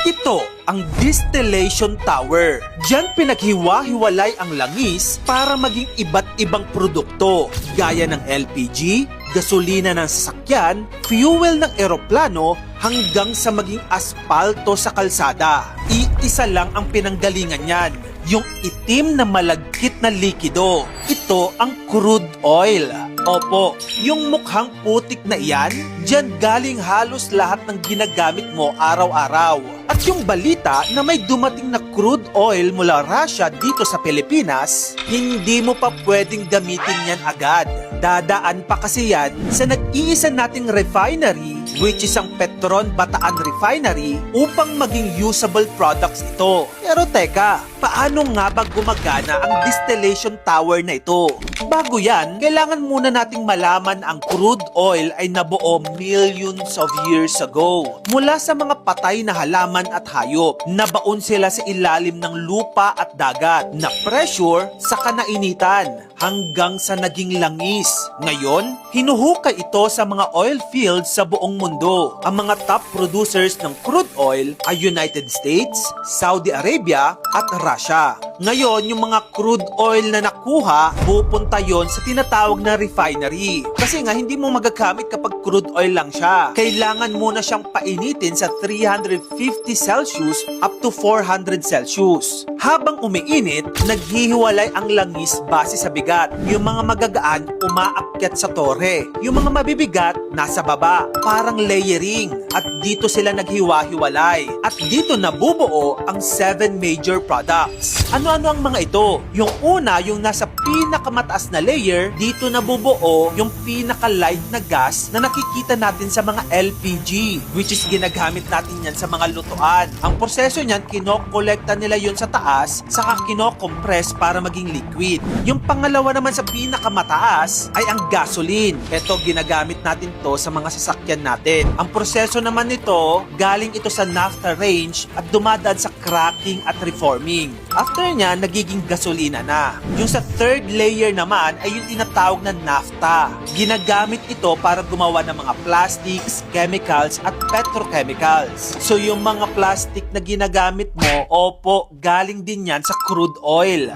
Ito ang distillation tower. Diyan pinaghiwa-hiwalay ang langis para maging iba't ibang produkto gaya ng LPG, gasolina ng sasakyan, fuel ng eroplano hanggang sa maging aspalto sa kalsada. Iisa lang ang pinanggalingan niyan, yung itim na malagkit na likido. Ito ang crude oil. Opo, yung mukhang putik na iyan, diyan galing halos lahat ng ginagamit mo araw-araw. At yung balita na may dumating na crude oil mula Russia dito sa Pilipinas, hindi mo pa pwedeng gamitin yan agad. Dadaan pa kasi yan sa nag-iisa nating refinery, which is ang Petron Bataan Refinery, upang maging usable products ito. Pero teka, paano nga ba gumagana ang distillation tower na ito? Bago yan, kailangan muna nating malaman ang crude oil ay nabuo millions of years ago. Mula sa mga patay na halaman at hayop, nabaon sila sa ilalim ng lupa at dagat, na pressure sa kanainitan, hanggang sa naging langis. Ngayon, hinuhukay ito sa mga oil fields sa buong mundo. Ang mga top producers ng crude oil ay United States, Saudi Arabia at Russia. Ngayon, yung mga crude oil na nakuha, pupunta yon sa tinatawag na refinery. Kasi nga, hindi mo magagamit kapag crude oil lang siya. Kailangan muna siyang painitin sa 350 Celsius up to 400 Celsius. Habang umiinit, naghihiwalay ang langis base sa bigat. Yung mga magagaan, umaakyat sa tore. Yung mga mabibigat, nasa baba. Parang layering. At dito sila naghiwa-hiwalay. At dito nabubuo ang 7 major products. Ano-ano ang mga ito? Yung una, yung nasa pinakamataas na layer, dito nabubuo yung pinaka-light na gas na nakikita natin sa mga LPG, which is ginagamit natin yan sa mga lutuan. Ang proseso niyan, kinokolekta nila yun sa taas, saka kinokompress para maging liquid. Yung pangalawa naman sa pinakamataas ay ang gasoline. Ito, ginagamit natin to sa mga sasakyan natin. Ang proseso naman nito, galing ito sa naphtha range at dumadaan sa cracking at reforming. After niya, nagiging gasolina na. Yung sa third layer naman ay yung tinatawag na naphtha. Ginagamit ito para gumawa ng mga plastics, chemicals at petrochemicals. So yung mga plastic na ginagamit mo, opo, galing din yan sa crude oil.